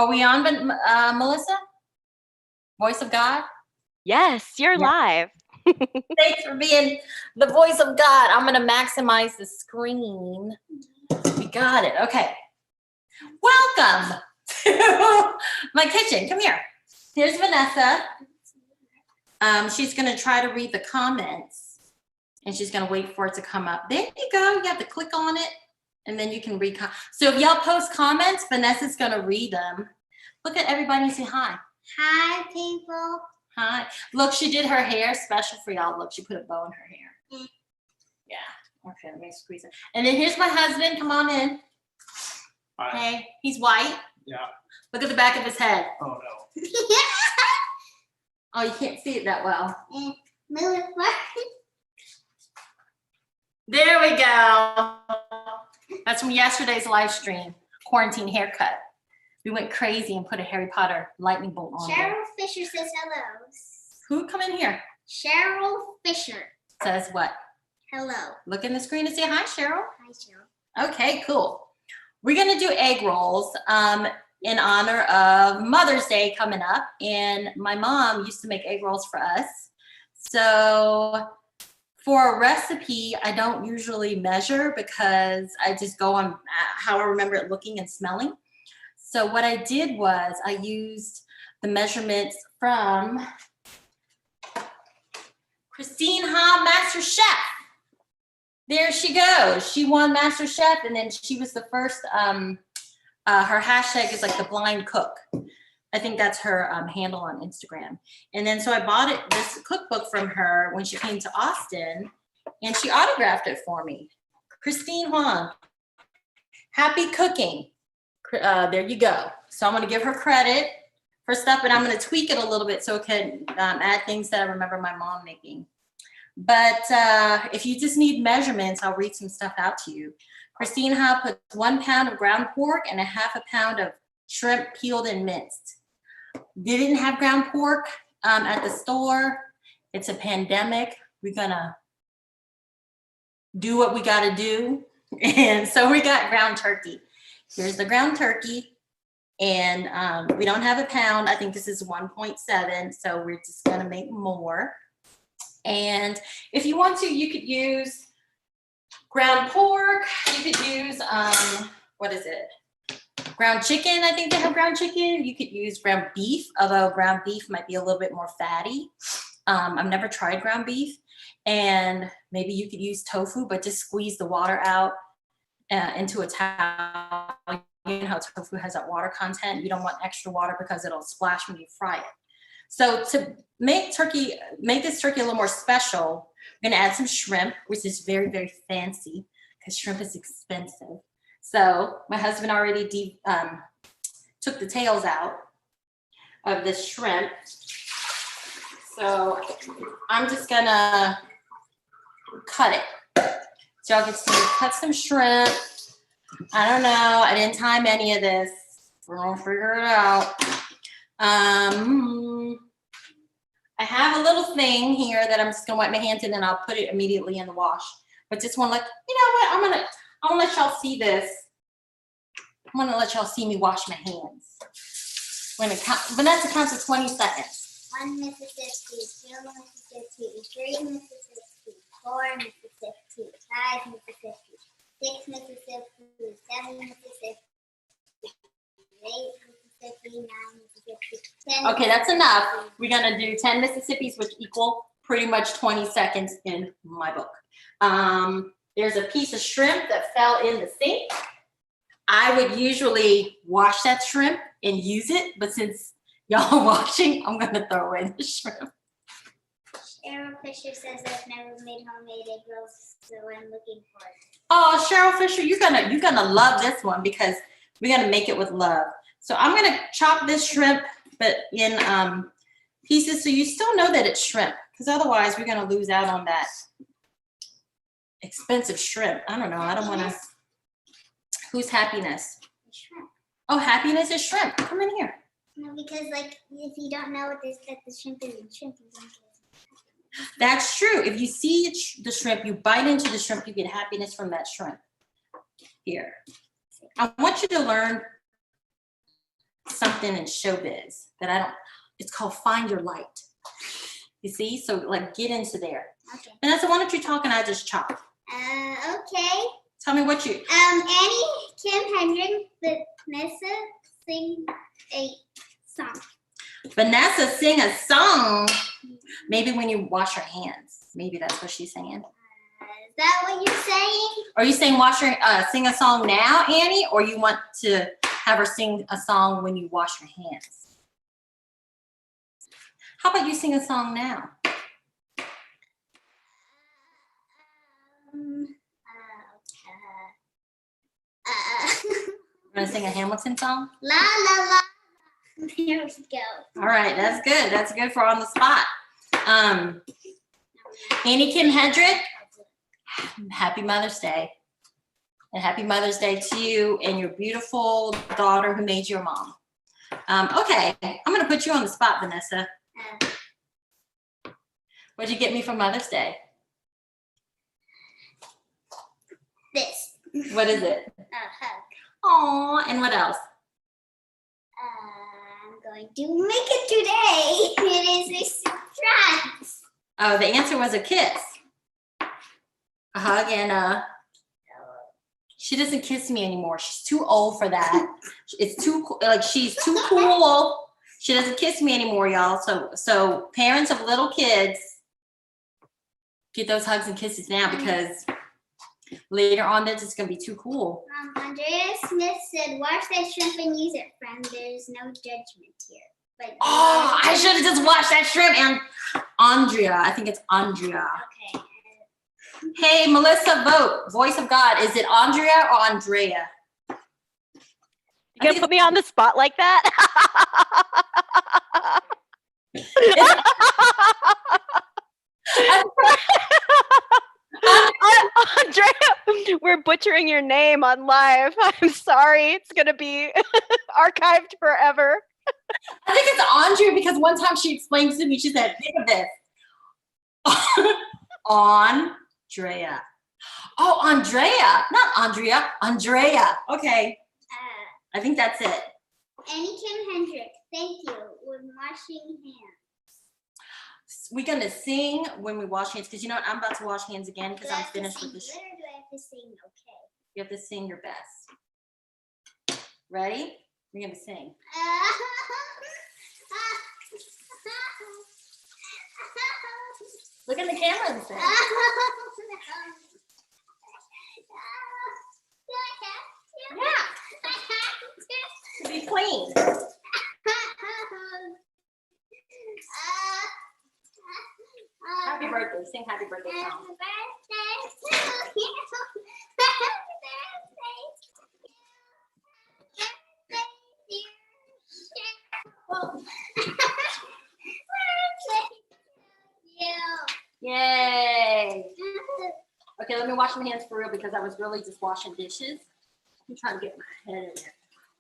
Are we on, Melissa? Voice of God? Yes, you're live. Thanks for being the voice of God. I'm going to maximize the screen. We got it. Okay. Welcome to my kitchen. Come here. Here's Vanessa. She's going to try to read the comments, and she's going to wait for it to come up. There you go. You have to click on it, and then you can read. So if y'all post comments, Vanessa's going to read them. Look at everybody and say hi. Hi, people. Hi. Look, she did her hair special for y'all. Look, she put a bow in her hair. Yeah. Okay, let me squeeze it. And then here's my husband. Come on in. Hi. Hey, he's white. Yeah. Look at the back of his head. Oh no. Oh, you can't see it that well. There we go. That's from yesterday's live stream. Quarantine haircut. We went crazy and put a Harry Potter lightning bolt on. Cheryl Fisher says hello. Who come in here? Cheryl Fisher Says what? hello. Look in the screen and say hi, Cheryl. Hi, Cheryl. Okay, cool. We're gonna do egg rolls in honor of Mother's Day coming up, and my mom used to make egg rolls for us. So for a recipe, I don't usually measure because I just go on how I remember it looking and smelling. So what I did was I used the measurements from Christine Hoang, Master Chef. There she goes. She won Master Chef, and then she was the first. Her hashtag is like the blind cook. I think that's her handle on Instagram. And then so I bought this cookbook from her when she came to Austin, and she autographed it for me. Christine Hoang, happy cooking. There you go. So I'm going to give her credit for stuff, but I'm going to tweak it a little bit so it can add things that I remember my mom making. But if you just need measurements, I'll read some stuff out to you. Christine Ha puts 1 pound of ground pork and 1/2 pound of shrimp peeled and minced. They didn't have ground pork at the store. It's a pandemic. We're going to do what we got to do. And so we got ground turkey. Here's the ground turkey. And we don't have a pound. I think this is 1.7. So we're just going to make more. And if you want to, you could use ground pork. You could use, what is it? Ground chicken. I think they have ground chicken. You could use ground beef, although ground beef might be a little bit more fatty. I've never tried ground beef. And maybe you could use tofu, but just squeeze the water out into a towel. You know how tofu has that water content. You don't want extra water because it'll splash when you fry it. So to make this turkey a little more special, we're gonna add some shrimp, which is very, very fancy because shrimp is expensive. So my husband already took the tails out of this shrimp. So I'm just gonna cut it. So y'all can see me cut some shrimp. I don't know, I didn't time any of this. We're gonna figure it out. I have a little thing here that I'm just gonna wipe my hands in, and I'll put it immediately in the wash. But just want to let you know what I want to let y'all see this. I want to let y'all see me wash my hands. Vanessa counts to 20 seconds. 1 Mississippi, 2 Mississippi, 3 Mississippi, 4 Mississippi, 5 Mississippi, 6 Mississippi, 7 Mississippi, 8 Mississippi, 9 Mississippi, 10. Okay, that's enough. We're gonna do 10 Mississippis, which equal pretty much 20 seconds in my book. There's a piece of shrimp that fell in the sink. I would usually wash that shrimp and use it, but since y'all are watching, I'm gonna throw away the shrimp. Cheryl Fisher says I've never made homemade egg rolls, so I'm looking for it. Oh, Cheryl Fisher, you're gonna love this one because we're gonna make it with love. So I'm gonna chop this shrimp, but in pieces, so you still know that it's shrimp, because otherwise we're gonna lose out on that expensive shrimp. I don't know. I don't want to. Who's happiness? Shrimp. Oh, happiness is shrimp. Come in here. No, because like if you don't know what that the shrimp is in shrimp, you don't get it. That's true. If you see the shrimp, you bite into the shrimp, you get happiness from that shrimp. Here. I want you to learn something in showbiz that I don't, it's called Find Your Light. You see? So like get into there. Okay. Vanessa, why don't you talk and I just chop? Okay. Tell me what you, Annie, Kim, Hendrick, Vanessa sing a song. Vanessa, sing a song. Maybe when you wash your hands. Maybe that's what she's saying. Is that what you're saying? Are you saying sing a song now, Annie, or you want to have her sing a song when you wash your hands? How about you sing a song now? You want to sing a Hamilton song? La la la. There we go. All right, that's good. That's good for on the spot. Annie Kim Hendrick, happy Mother's Day. And happy Mother's Day to you and your beautiful daughter who made you a mom. Okay, I'm gonna put you on the spot, Vanessa. What'd you get me for Mother's Day? This. What is it? A hug. Aw, and what else? I'm going to make it today. It is a surprise. Oh, the answer was a kiss. A hug and she doesn't kiss me anymore. She's too old for that. It's too, like, she's too cool. She doesn't kiss me anymore, y'all. So parents of little kids, get those hugs and kisses now because later on they're just gonna be too cool. Andrea Smith said, wash that shrimp and use it, friend. There's no judgment here. But Oh, I should have just watched that shrimp. And Andrea, I think it's Andrea. okay. Hey, Melissa, vote. Voice of God. Is it Andrea or Andrea? You gonna put me on the spot like that? Andrea, we're butchering your name on live. I'm sorry. It's gonna be archived forever. I think it's Andrea because one time she explained to me, she said, think of this. Andrea. Oh, Andrea. Not Andrea. Andrea. Okay. I think that's it. Annie Kim Hendrick, thank you. With washing hands. We're going to sing when we wash hands because you know what? I'm about to wash hands again because Do I I'm have to finished sing with this. good or do I have to sing okay? You have to sing your best. Ready? We're going to sing. Look in the camera and sing. To be clean. Happy birthday. Sing happy birthday song. Yay. Okay, let me wash my hands for real because I was really just washing dishes. I'm trying to get my head in there.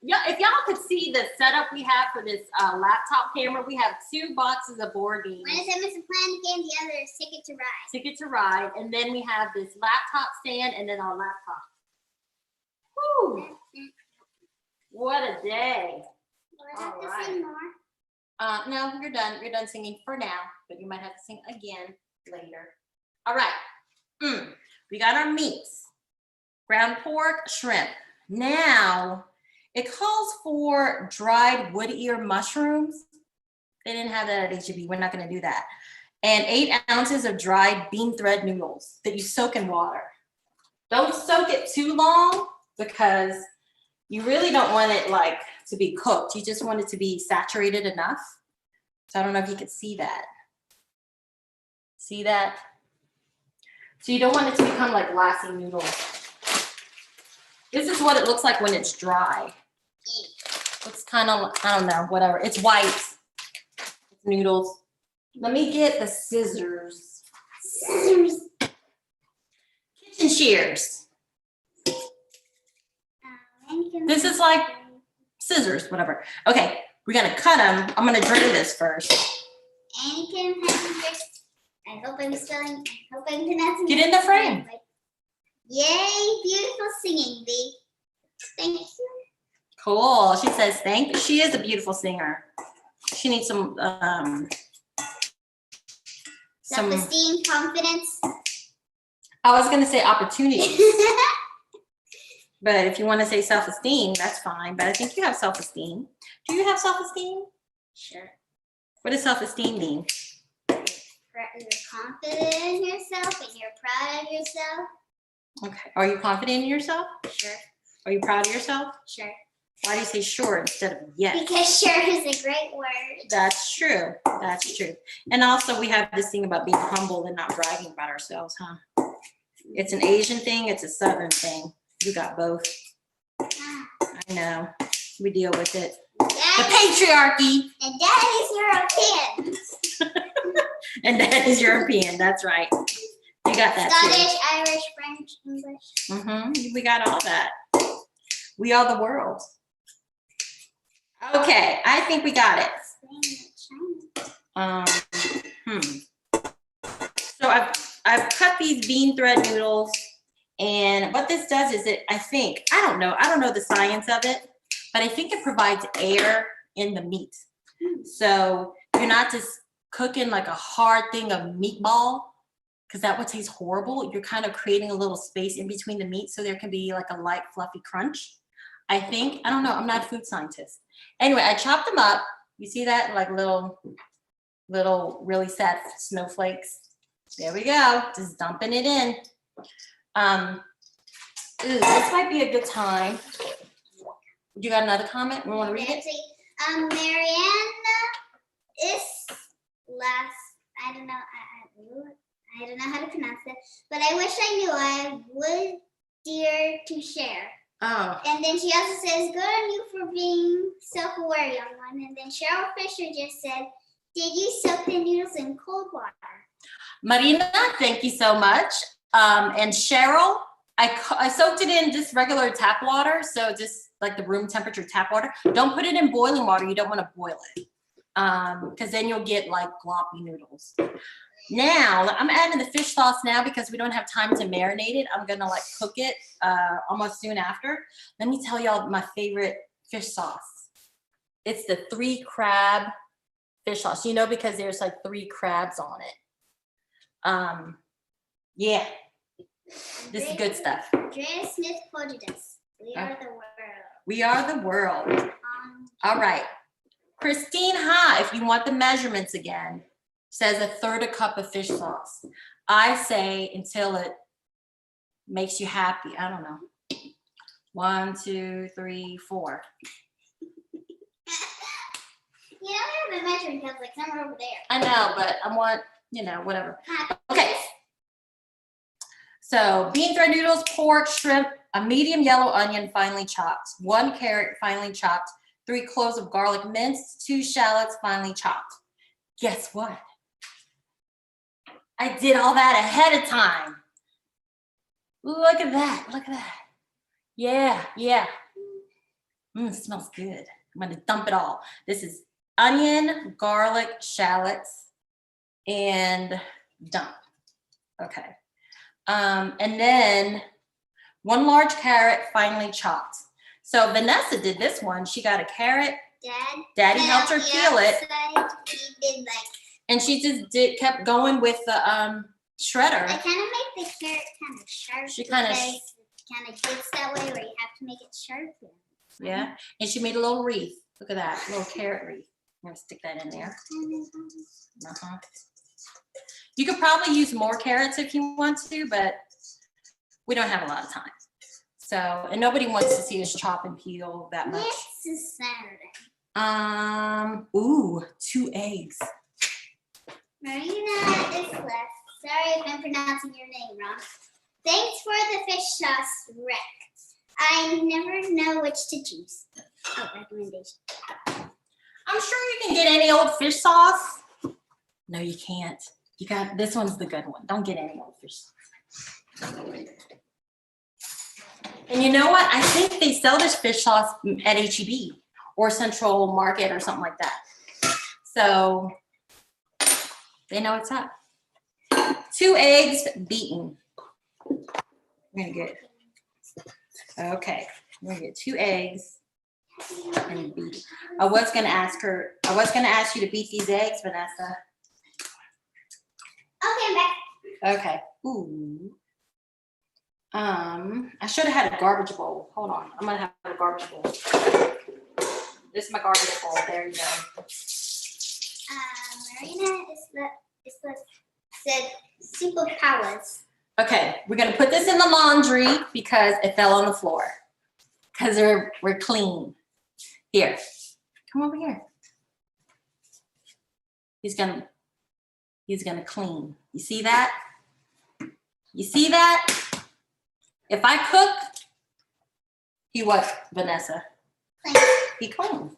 Yeah, if y'all could see the setup we have for this laptop camera, we have 2 boxes of board games. One is Mr. Plan Game, the other is Ticket to Ride. Ticket to Ride, and then we have this laptop stand and then our laptop. Woo! What a day. Do I have All to right. sing more? No, you're done. You're done singing for now, but you might have to sing again later. All right. We got our meats. Ground pork, shrimp. Now, it calls for dried wood ear mushrooms. They didn't have that at HEB. We're not going to do that. And 8 ounces of dried bean thread noodles that you soak in water. Don't soak it too long because you really don't want it like to be cooked. You just want it to be saturated enough. So I don't know if you could see that. See that? So you don't want it to become like glassy noodles. This is what it looks like when it's dry. It's kind of, I don't know, whatever. It's white. It's noodles. Let me get the scissors. Scissors. Kitchen shears. This is like scissors, whatever. Okay, we're gonna cut them. I'm gonna drain this first. Annie Kim Hendrick. I hope I'm spelling. I hope I'm pronouncing. Get in the frame. Right. Yay! Beautiful singing, B. Thank you. Cool. She says thank. She is a beautiful singer. She needs some Self-esteem, confidence. I was gonna say opportunities, but if you want to say self-esteem, that's fine. But I think you have self-esteem. Do you have self-esteem? Sure. What does self-esteem mean? You're confident in yourself and you're proud of yourself. Okay. Are you confident in yourself? Sure. Are you proud of yourself? Sure. Why do you say sure instead of yes? Because sure is a great word. That's true. That's true. And also we have this thing about being humble and not bragging about ourselves, huh? It's an Asian thing. It's a Southern thing. You got both. Ah, I know. We deal with it. The Daddy, patriarchy. and Daddy's European. And that is European. That's right. You got that Scottish, Irish, French, English. too. Mm-hmm. We got all that. We are the world. Okay, I think we got it. So I've cut these bean thread noodles, and what this does is I don't know the science of it, but I think it provides air in the meat. So you're not just cooking like a hard thing of meatball, because that would taste horrible. You're kind of creating a little space in between the meat so there can be like a light fluffy crunch. I don't know, I'm not a food scientist. Anyway, I chopped them up. You see that? Like little really sad snowflakes. There we go, just dumping it in. This might be a good time. You got another comment? We want to read it? Marianne is I don't know how to pronounce it, but I wish I knew. I would dare to share. Oh, And then she also says, good on you for being self-aware, young one. And then Cheryl Fisher just said, did you soak the noodles in cold water? Marina, thank you so much. And Cheryl, I soaked it in just regular tap water, so just like the room temperature tap water. Don't put it in boiling water. You don't want to boil it, because then you'll get like gloppy noodles. Now I'm adding the fish sauce now because we don't have time to marinate it. I'm gonna like cook it almost soon after. Let me tell y'all my favorite fish sauce. It's the 3 crab fish sauce. You know, because there's like 3 crabs on it. Yeah, this is good stuff. Drea Smith quoted us. We are the world. We are the world. All right. Christine Ha, if you want the measurements again, says 1/3 cup of fish sauce. I say until it makes you happy. I don't know. 1, 2, 3, 4. You know, I have a measuring cup like somewhere over there. I know, but I want, whatever. Okay. So bean thread noodles, pork, shrimp, a medium yellow onion finely chopped, 1 carrot finely chopped, 3 cloves of garlic minced, 2 shallots finely chopped. Guess what? I did all that ahead of time. Look at that. Look at that. Yeah. It smells good. I'm going to dump it all. This is onion, garlic, shallots, and dump. Okay. And then 1 large carrot finely chopped. So Vanessa did this one. She got a carrot. Daddy helped her peel it. He did like. And she just kept going with the shredder. I kind of make the carrot kind of sharp. She kind of gets that way where you have to make it sharp. Yeah, and she made a little wreath. Look at that, a little carrot wreath. I'm gonna stick that in there. You could probably use more carrots if you want to, but we don't have a lot of time. So, and nobody wants to see us chop and peel that much. It's a Saturday. Ooh, 2 eggs. Marina is left. Sorry if I'm pronouncing your name wrong. Thanks for the fish sauce, Rick. I never know which to choose. Oh, recommendation. I'm sure you can get any old fish sauce. No, you can't. You got, this one's the good one. Don't get any old fish sauce. And you know what? I think they sell this fish sauce at H-E-B or Central Market or something like that. So they know what's up. 2 eggs beaten. We're gonna get, okay, we're gonna get 2 eggs And beat. I was gonna ask you to beat these eggs, Vanessa. Okay, I'm back. Okay. Ooh. I should have had a garbage bowl. Hold on. I'm gonna have a garbage bowl. This is my garbage bowl. There you go. Marina said superpowers. Okay, we're gonna put this in the laundry because it fell on the floor. Because we're clean. Here. Come over here. He's gonna clean. You see that? You see that? If I cook, he what, Vanessa? Clean. He cleans.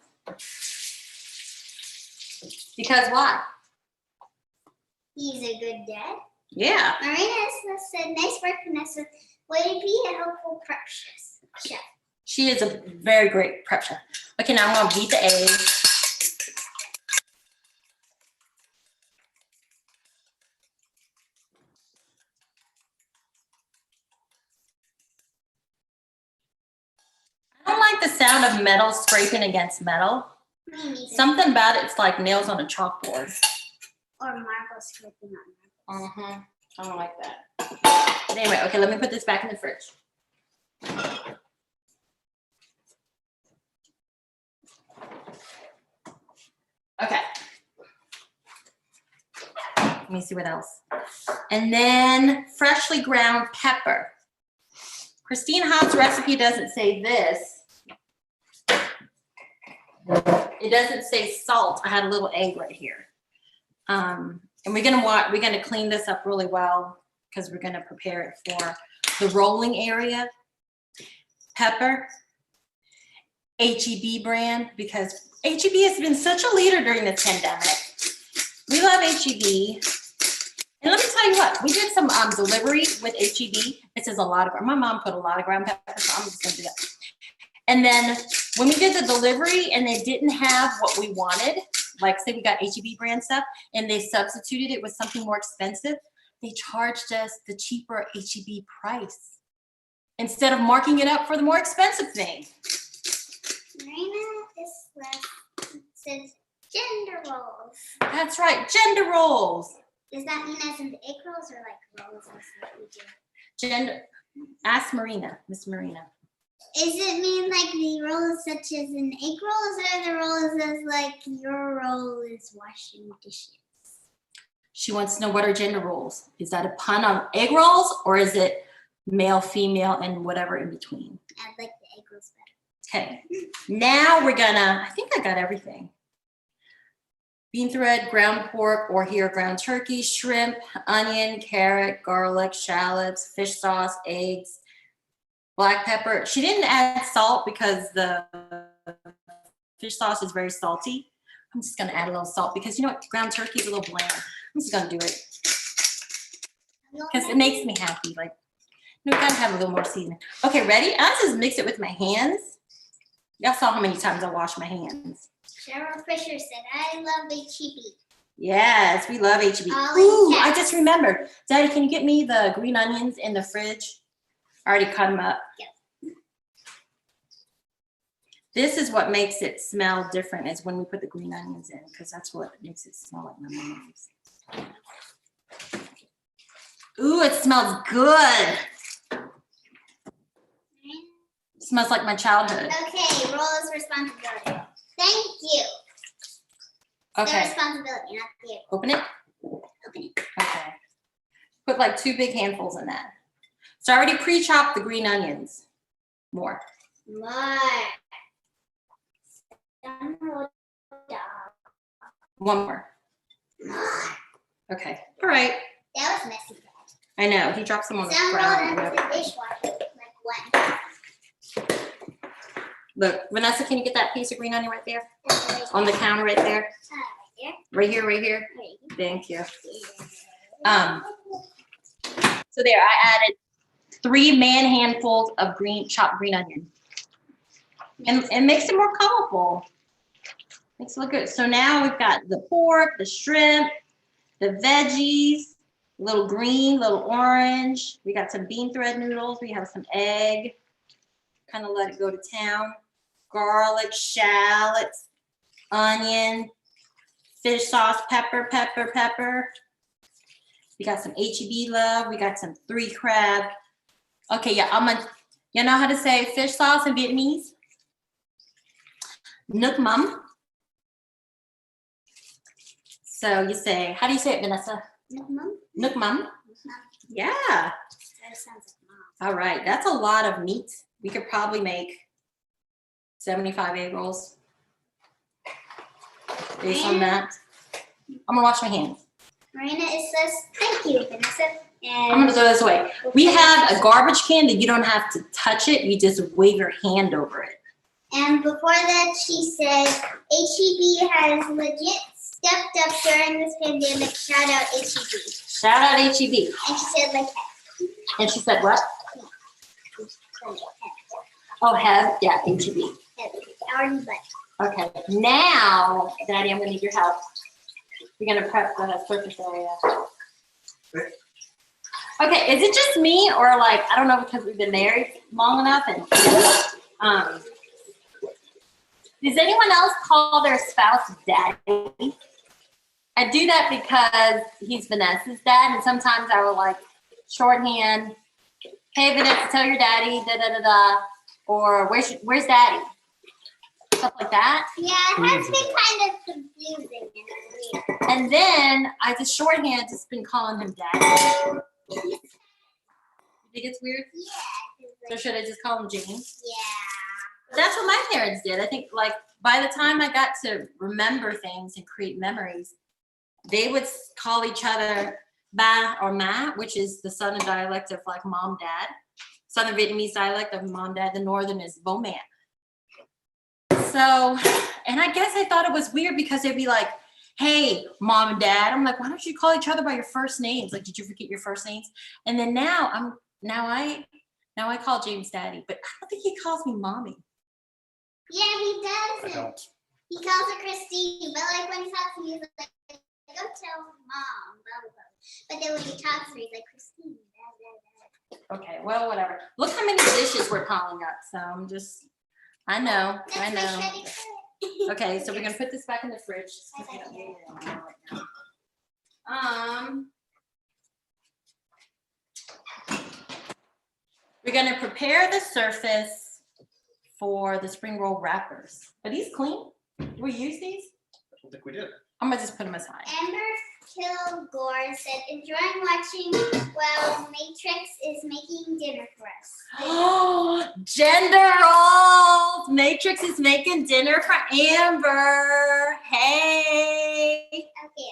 Because why? He's a good dad. Yeah. Marina said, nice work, Vanessa. Way to be a helpful prep chef. She is a very great prep chef. Okay, now I'm gonna beat the eggs. I don't like the sound of metal scraping against metal. Me neither. Something about it's like nails on a chalkboard. Or marble scraping on marble. Mm-hmm. I don't like that. But anyway, okay, let me put this back in the fridge. Okay. Let me see what else. And then freshly ground pepper. Christine Hobbs' recipe doesn't say this. It doesn't say salt. I had a little egg right here. And we're gonna clean this up really well because we're gonna prepare it for the rolling area. Pepper, HEB brand, because HEB has been such a leader during this pandemic. We love HEB. And let me tell you what, we did some delivery with HEB. It says a lot of, my mom put a lot of ground pepper, so I'm just gonna do that. And then when we did the delivery and they didn't have what we wanted, like say we got HEB brand stuff and they substituted it with something more expensive, they charged us the cheaper HEB price instead of marking it up for the more expensive thing. Marina says gender roles. That's right, gender roles. Does that mean as in the egg rolls or like rolls as what we do? Gender, ask Marina, Miss Marina. Is it mean like the rolls such as in egg rolls or the rolls as like your role is washing dishes? She wants to know what are gender roles. Is that a pun on egg rolls or is it male, female, and whatever in between? I like the egg rolls better. Okay, now we're gonna, I think I got everything. Bean thread, ground pork, or here ground turkey, shrimp, onion, carrot, garlic, shallots, fish sauce, eggs, black pepper. She didn't add salt because the fish sauce is very salty. I'm just gonna add a little salt because you know what, ground turkey is a little bland. I'm just gonna do it because it makes me happy. Like, you know, we gotta have a little more seasoning. Okay, ready? I just mix it with my hands. Y'all saw how many times I wash my hands. Cheryl Fisher said, I love HEB. Yes, we love HEB. All Ooh, in I caps. just remembered. Daddy, can you get me the green onions in the fridge? I already cut them up. Yep. This is what makes it smell different is when we put the green onions in, because that's what makes it smell like my mom's. Ooh, it smells good. It smells like my childhood. Okay, roles responsibility. Thank you. The Okay, responsibility, not the egg. open it. Open it. Okay. Put like 2 big handfuls in that. So I already pre-chopped the green onions. More. More. One more. More. Okay. All right. That was messy. I know. He dropped some on the Some ground. rolled into the dishwasher. Like one. Look, Vanessa, can you get that piece of green onion right there? Right On the counter right there? there. Right here, right here. Right Thank you. here. So there, I added 3 man handfuls of chopped green onion. And it makes it more colorful. Makes it look good. So now we've got the pork, the shrimp, the veggies, little green, little orange. We got some bean thread noodles. We have some egg. Kind of let it go to town. garlic, shallots, onion, fish sauce, pepper. We got some HEB love. We got some 3 crab. Okay, yeah, you know how to say fish sauce in Vietnamese? Nước mắm. So you say, how do you say it, Vanessa? Nước mắm. Nước mắm? Yeah. That sounds like mom. All right, that's a lot of meat. We could probably make 75 egg rolls based on that. I'm gonna wash my hands. Marina, it says thank you, Vanessa. And I'm gonna throw this away. We have a garbage can that you don't have to touch it. You just wave your hand over it. And before that, she said HEB has legit stepped up during this pandemic. Shout out HEB. Shout out HEB. And she said like heck. And she said what? Oh, have, yeah, HEB. Already but. Okay, now, Daddy, I'm gonna need your help. We're gonna prep the surface area. Okay, is it just me or like, I don't know, because we've been married long enough and, does anyone else call their spouse daddy? I do that because he's Vanessa's dad, and sometimes I will like shorthand, hey Vanessa, tell your daddy, or where's daddy? Stuff like that. Yeah, it has been kind of confusing and weird. And then I just shorthand just been calling him daddy. You think it's weird? Yeah. So should I just call him James? Yeah. That's what my parents did. I think like by the time I got to remember things and create memories, they would call each other ba or ma, which is the southern dialect of like mom, dad. Southern Vietnamese dialect of mom, dad. The northern is bo man. So, and I guess I thought it was weird because they'd be like, hey, mom and dad. I'm like, why don't you call each other by your first names? Like, did you forget your first names? And then now I call James daddy, but I don't think he calls me mommy. Yeah, he I doesn't. don't. He calls her Christine, but like when he talks to me, he's like, go tell mom, blah, blah, blah. But then when he talks to me, he's like, Christine, blah, blah, blah. Okay, well, whatever. Look how many dishes we're piling up. So I'm just, I know. That's my shredded carrot. Okay, so we're gonna put this back in the fridge. Just 'cause we don't need it anymore right now. We're gonna prepare the surface for the spring roll wrappers. Are these clean? Do we use these? I don't think we did. I'm gonna just put them aside. Amber Kilgore said, enjoying watching while Matrix is making dinner for us. Oh, gender roles. Matrix is making dinner for Amber. Hey. Okay,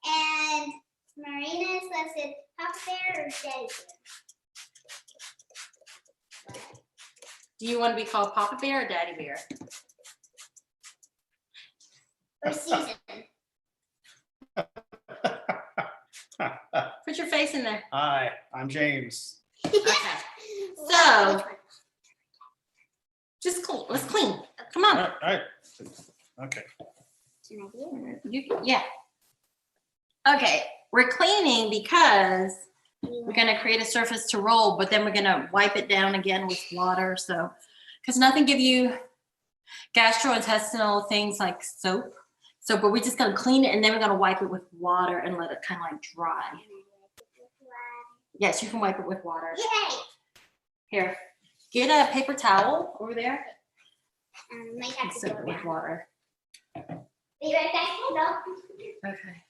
and Marina said, Papa Bear or Daddy Bear? Do you want to be called Papa Bear or Daddy Bear? Or Susan? Put your face in there. Hi, I'm James. Okay. So, just clean. Let's clean. Come All on. right. Okay. Can I do You can, yeah. Okay, we're cleaning because we're gonna create a surface to roll, but then we're gonna wipe it down again with water. So, because nothing give you gastrointestinal things like soap. So, but we're just gonna clean it and then we're gonna wipe it with water and let it kind of like dry. Yes, you can wipe it with water. Yay! Here, get a paper towel over there. Might have to Soak go it with down. water. Be right back, hello. Okay.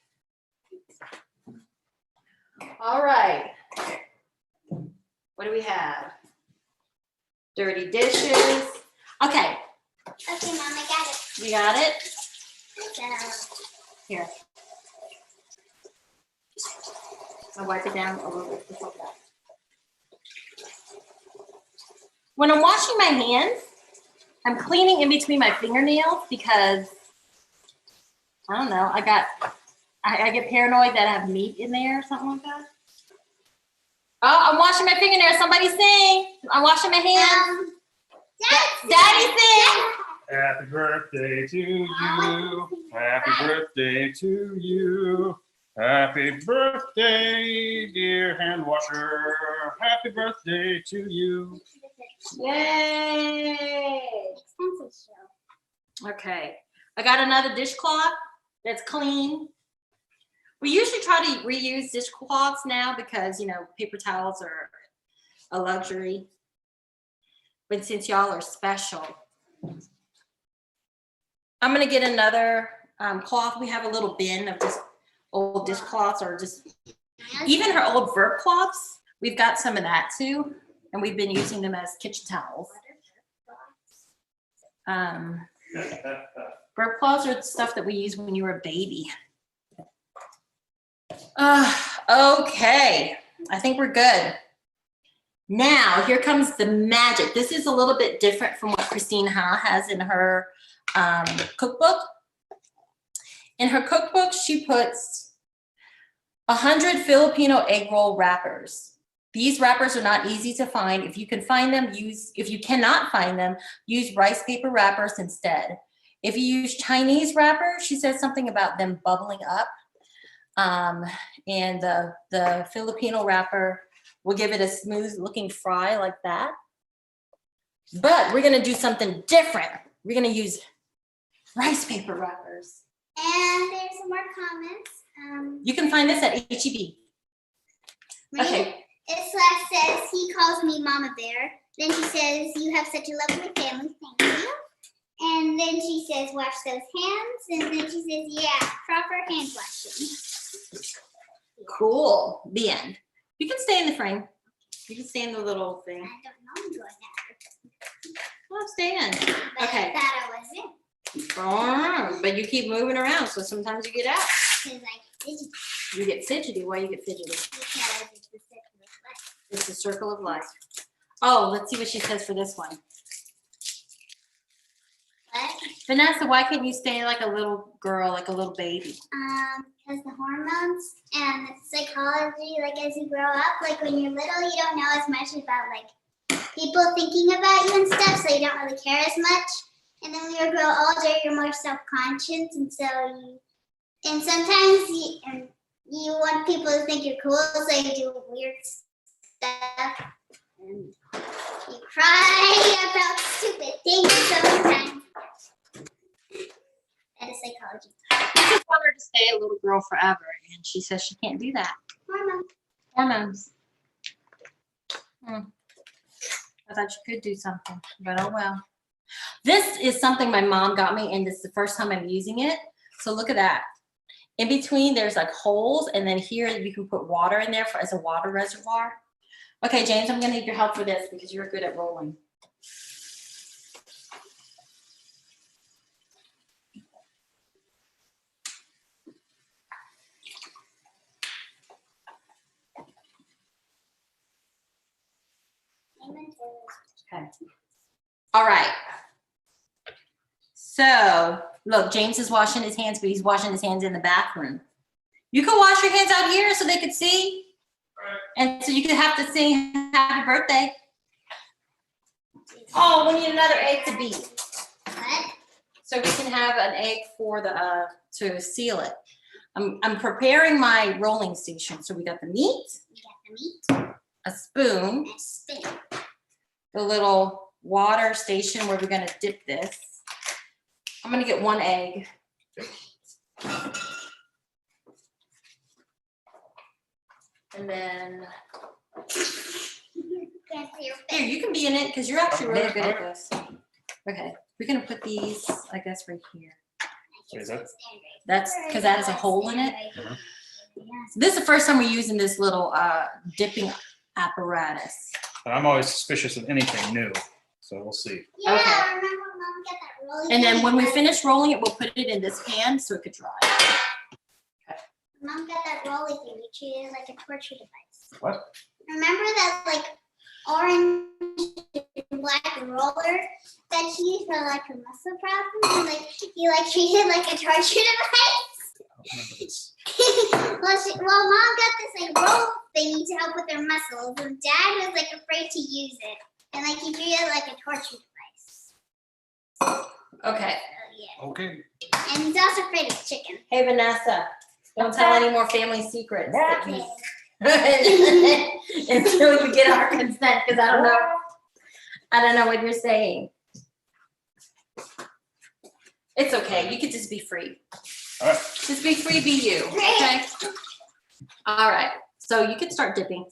All right. What do we have? Dirty dishes. Okay, Okay, Mom, I got it. you got it? So, Here. I'll wipe it down a little bit. Just like that. When I'm washing my hands, I'm cleaning in between my fingernails because I don't know. I get paranoid that I have meat in there or something like that. Oh, I'm washing my fingernails. Somebody sing. I'm washing my hands. Daddy sing. Happy birthday to you. Happy birthday to you. Happy birthday, dear hand washer. Happy birthday to you. Yay! Expensive show. Okay, I got another dishcloth that's clean. We usually try to reuse dishcloths now because, you know, paper towels are a luxury. But since y'all are special, I'm gonna get another cloth. We have a little bin of just old dishcloths or just even her old verb cloths. We've got some of that too, and we've been using them as kitchen towels. Verb cloths are the stuff that we use when you were a baby. Okay, I think we're good. Now, here comes the magic. This is a little bit different from what Christine Ha has in her cookbook. In her cookbook, she puts 100 Filipino egg roll wrappers. These wrappers are not easy to find. If you can find them, if you cannot find them, use rice paper wrappers instead. If you use Chinese wrappers, she says something about them bubbling up. And the Filipino wrapper will give it a smooth looking fry like that. But we're gonna do something different. We're gonna use rice paper wrappers. And there's some more comments. You can find this at HEB. Okay. Isla says, he calls me Mama Bear. Then she says, you have such a lovely family, thank you. And then she says, wash those hands. And then she says, yeah, proper hand washing. Cool, the end. You can stay in the frame. You can stay in the little I thing. don't know I'm going after. Well, stay in. But Okay. I thought I was in. But you keep moving around, so sometimes you get out. Because I didn't. You get fidgety. Why you get fidgety? Because it's the circle of life. It's the circle of life. Oh, let's see what she says for this one. But Vanessa, why can't you stay like a little girl, like a little baby? because the hormones and the psychology, like as you grow up, like when you're little, you don't know as much about like people thinking about you and stuff, so you don't really care as much. And then when you grow older, you're more self-conscious, and so and sometimes you want people to think you're cool, so you do weird stuff. And you cry about stupid things sometimes. That is psychology. I just want her to stay a little girl forever, and she says she can't do that. Hormones. Hormones. I thought you could do something, but oh well. This is something my mom got me, and this is the first time I'm using it. So look at that. In between, there's like holes, and then here you can put water in there as a water reservoir. Okay, James, I'm gonna need your help for this because you're good at rolling. Okay. All right. So look, James is washing his hands, but he's washing his hands in the bathroom. You can wash your hands out here so they could see. And so you could have to sing happy birthday. Oh, we need another egg to beat. What? So we can have an egg for the to seal it. I'm preparing my rolling station. So we got the meat, You got the meat a spoon, and a spoon. the little water station where we're gonna dip this. I'm gonna get one egg. And then, Can't see your here, face. you can be in it because you're actually really good at this. Okay, we're gonna put these, I guess, right here. Is that- That's because that has a hole in it. This is the first time we're using this little dipping apparatus. And I'm always suspicious of anything new, so we'll see. Yeah, Okay. remember Mom got that rolling And then pin? when we finish rolling it, we'll put it in this pan so it could dry. Mom got that rolling thing. You treated it like a torture device. What? Remember that like orange and black roller that she used for like her muscle problems? And like you like treated it like a torture device? I don't remember this. well, Mom got this like roll thingy to help with her muscles, and Dad was like afraid to use it, and like he treated it like a torture device. Okay. So yeah, Okay. and he's also afraid of chicken. Hey, Vanessa, don't tell any more family secrets. that Okay. you- Until you get our consent, because I don't know. I don't know what you're saying. It's okay. You could just be free. All right. Just be free, be you. Okay. All right. So you can start dipping.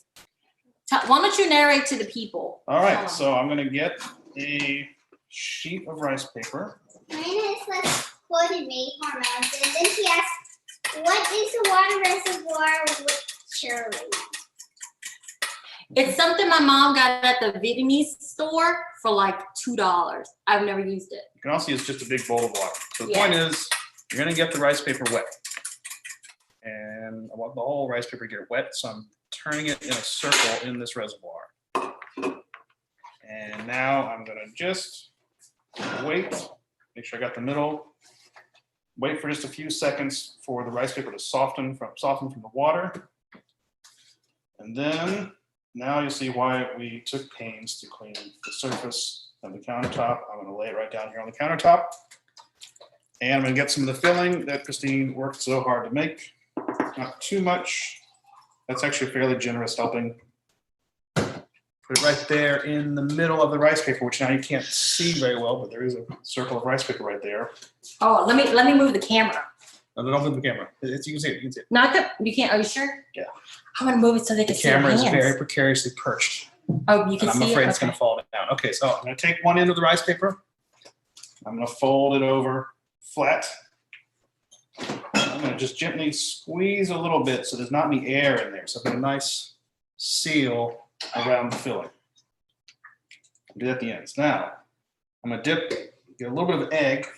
Why don't you narrate to the people? All right. So I'm gonna get a sheet of rice paper. Marina is quoted me hormones, and then she asked, "What is a water reservoir with Shirley?" It's something my mom got at the Vietnamese store for like $2. I've never used it. You can also use just a big bowl of water. So the Yeah. point is, you're gonna get the rice paper wet. And I want the whole rice paper to get wet, so I'm turning it in a circle in this reservoir. And now I'm gonna just wait, make sure I got the middle. Wait for just a few seconds for the rice paper to soften from the water. And then now you'll see why we took pains to clean the surface of the countertop. I'm gonna lay it right down here on the countertop. And I'm gonna get some of the filling that Christine worked so hard to make. Not too much. That's actually a fairly generous helping. Put it right there in the middle of the rice paper, which now you can't see very well, but there is a circle of rice paper right there. Oh, let me move the camera. No, don't move the camera. You can see it. You can see it. Not that you can't. Are you sure? Yeah. I'm gonna move it so they The can see your camera is hands. very precariously perched, Oh, you can and I'm see afraid it. it's going to fall down. Okay, so I'm going to take one end of the rice paper. I'm going to fold it over flat. I'm going to just gently squeeze a little bit so there's not any air in there. So I've got a nice seal around the filling. Do that at the ends. Now, I'm going to get a little bit of egg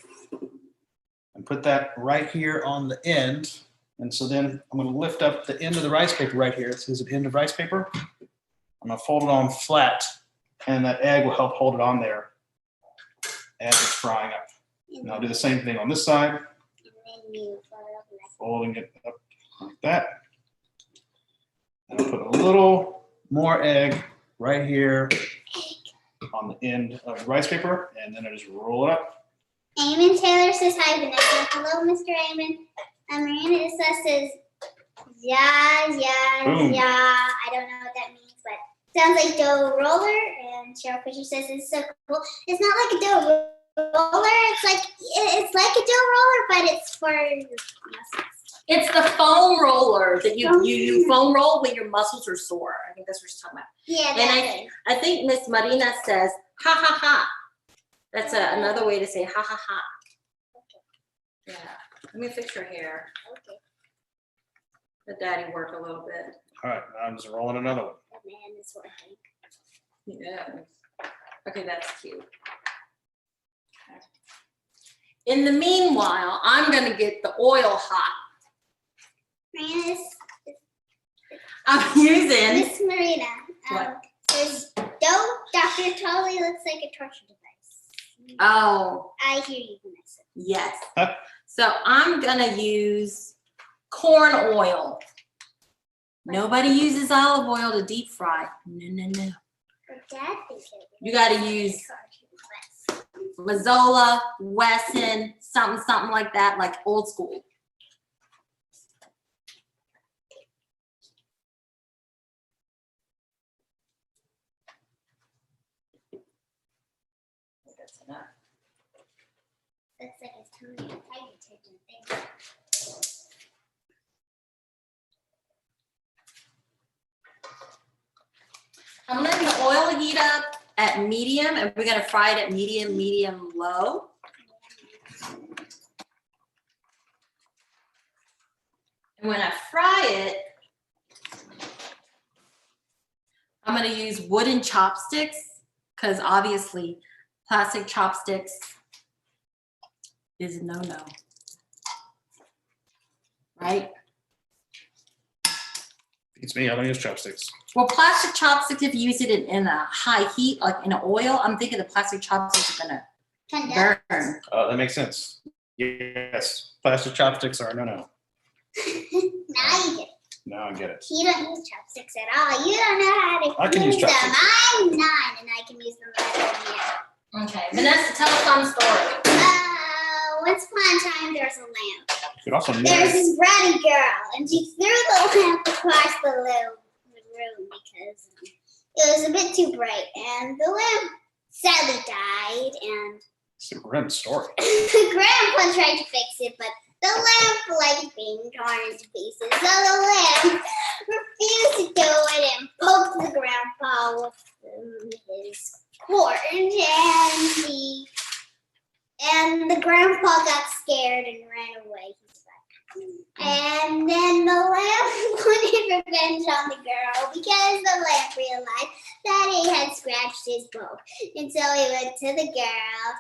and put that right here on the end. And so then I'm going to lift up the end of the rice paper right here. This is an end of rice paper. I'm going to fold it on flat, and that egg will help hold it on there as it's frying up. And I'll do the same thing on this side, folding it up like that. And I'll put a little more egg right here on the end of the rice paper, and then I just roll it up. Eamon Taylor says hi, Vanessa. Hello, Mr. Eamon. Marina says, yeah. Boom. I don't know what that means, but sounds like dough roller. And Cheryl Fisher says it's so cool. It's not like a dough roller. It's like a dough roller, but it's for muscles. It's the foam roller that you foam roll when your muscles are sore. I think that's what you're talking about. Yeah, And I think Miss Marina says ha ha ha. That's another way to say ha ha ha. Yeah. Let me fix your hair. Okay. Let Daddy work a little bit. All right, now I'm just rolling another one. That man is working. Yeah. Okay, that's cute. Okay. In the meanwhile, I'm gonna get the oil hot. Marina I'm using. Miss Marina What? says dough Dr. Totally looks like a torture device. Oh, I hear you, Vanessa. yes. Huh? So I'm gonna use corn oil. Nobody uses olive oil to deep fry. No. But Dad thinks it. You gotta use Mazola, Wesson, something like that, like old school. That's enough. Looks like it's totally a tiger detergent thing. I'm letting the oil heat up at medium, and we're gonna fry it at medium, low. And when I fry it, I'm gonna use wooden chopsticks, because obviously plastic chopsticks is a no-no. Right? Beats me, I don't use chopsticks. Well, plastic chopsticks, if you use it in a high heat, like in an oil, I'm thinking the plastic chopsticks are gonna burn. That makes sense. Yes, plastic chopsticks are no. Now you get it. Now I get it. You don't use chopsticks at all. You don't know how to I can use them. chopsticks. I'm 9 and I can use them better than you. Okay, Vanessa, tell us some story. Once upon a time, there was a lamp. You could also There was mix. this bratty girl, and she threw the lamp across the room because it was a bit too bright, and the lamp sadly died, and It's a grim story. Grandpa tried to fix it, but the lamp liked being torn into pieces. So the lamp refused to do it and poked the grandpa with his cord, and the grandpa got scared and ran away. And then the lamp wanted revenge on the girl because the lamp realized that he had scratched his bow. And so he went to the girl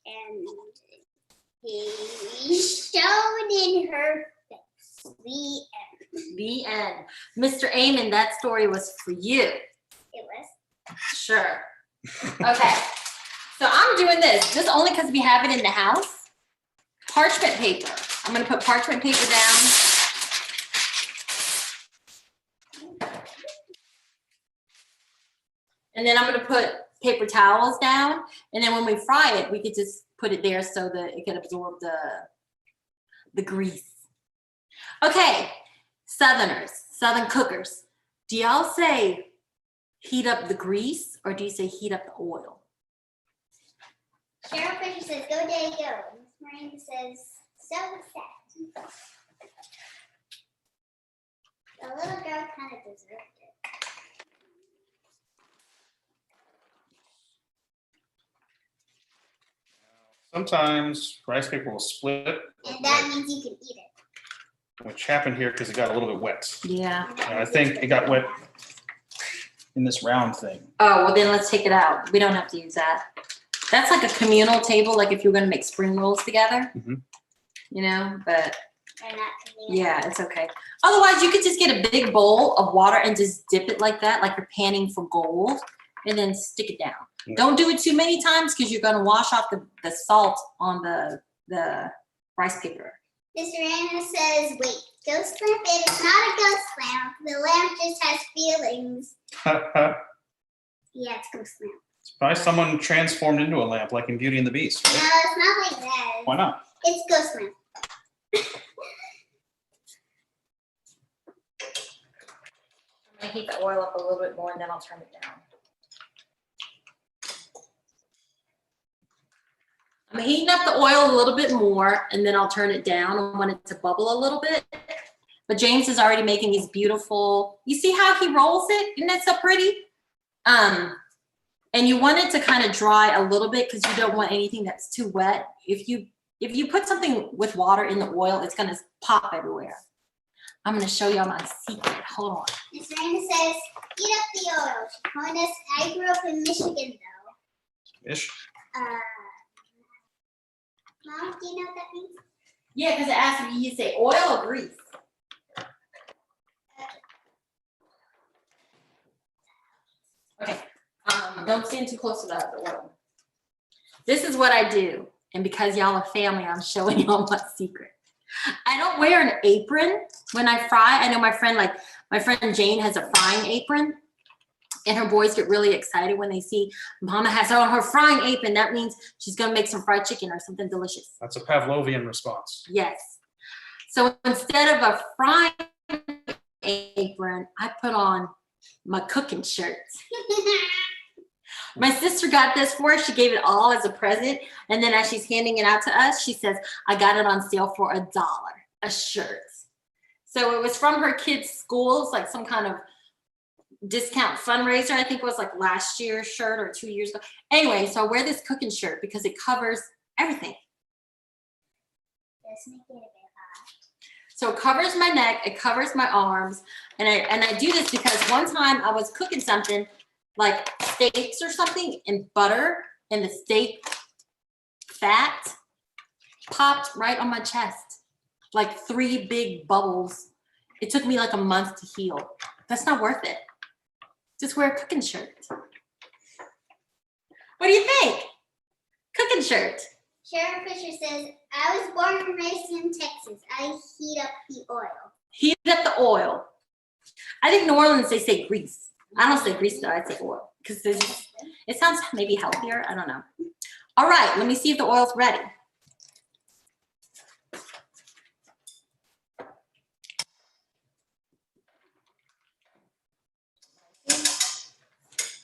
and he showed in her face. The end. The end. Mr. Amon, that story was for you. It was. Sure. Okay. So I'm doing this just only because we have it in the house. Parchment paper. I'm going to put parchment paper down. And then I'm going to put paper towels down. And then when we fry it, we could just put it there so that it can absorb the grease. Okay, Southerners, Southern cookers. Do y'all say heat up the grease or do you say heat up the oil? Cheryl Fisher says, go daddy go. Miss Miranda says, so sad. The little girl kind of deserved it. Sometimes rice paper will split, And that means you can eat it. which happened here because it got a little bit wet. Yeah. And that And I means think it's it got wet good. in this round thing. Oh, well then let's take it out. We don't have to use that. That's like a communal table, like if you're gonna make spring rolls together. Mhm. You know, but They're not convenient. yeah, it's okay. Otherwise, you could just get a big bowl of water and just dip it like that, like you're panning for gold, and then stick it down. Yeah. Don't do it too many times because you're gonna wash off the salt on the rice paper. Mr. Anna says, wait, ghost lamp? It is not a ghost lamp. The lamp just has feelings. Yeah, it's ghost lamp. It's probably someone transformed into a lamp like in Beauty and the Beast, No, right? it's not like that. Why not? It's ghost lamp. I'm gonna heat the oil up a little bit more and then I'll turn it down. I'm heating up the oil a little bit more and then I'll turn it down. I want it to bubble a little bit. But James is already making these beautiful, you see how he rolls it? Isn't that so pretty? And you want it to kind of dry a little bit because you don't want anything that's too wet. If you put something with water in the oil, it's gonna pop everywhere. I'm gonna show y'all my secret. Hold on. Miss Miranda says, eat up the oil. She told us, I grew up in Michigan though. Ish. Mom, do you know what that means? Yeah, because it asks if you say oil or grease. Okay, don't stand too close to the oil. This is what I do, and because y'all are family, I'm showing y'all my secret. I don't wear an apron when I fry. I know my friend Jane has a frying apron, and her boys get really excited when they see Mama has on her frying apron. That means she's gonna make some fried chicken or something delicious. That's a Pavlovian response. Yes. So instead of a frying apron, I put on my cooking shirts. My sister got this for us. She gave it all as a present. And then as she's handing it out to us, she says, I got it on sale for $1 a shirt. So it was from her kids' schools, like some kind of discount fundraiser. I think it was like last year's shirt or 2 years ago. Anyway, so I wear this cooking shirt because it covers everything. Does make it a bit hot. So it covers my neck, it covers my arms. And I do this because one time I was cooking something like steaks or something in butter, and the steak fat popped right on my chest, like 3 big bubbles. It took me like a month to heal. That's not worth it. Just wear a cooking shirt. What do you think? Cooking shirt. Cheryl Fisher says, I was born and raised in Texas. I heat up the oil. Heat up the oil. I think New Orleans, they say grease. I don't say grease though, I say oil. Because it sounds maybe healthier. I don't know. All right, let me see if the oil's ready.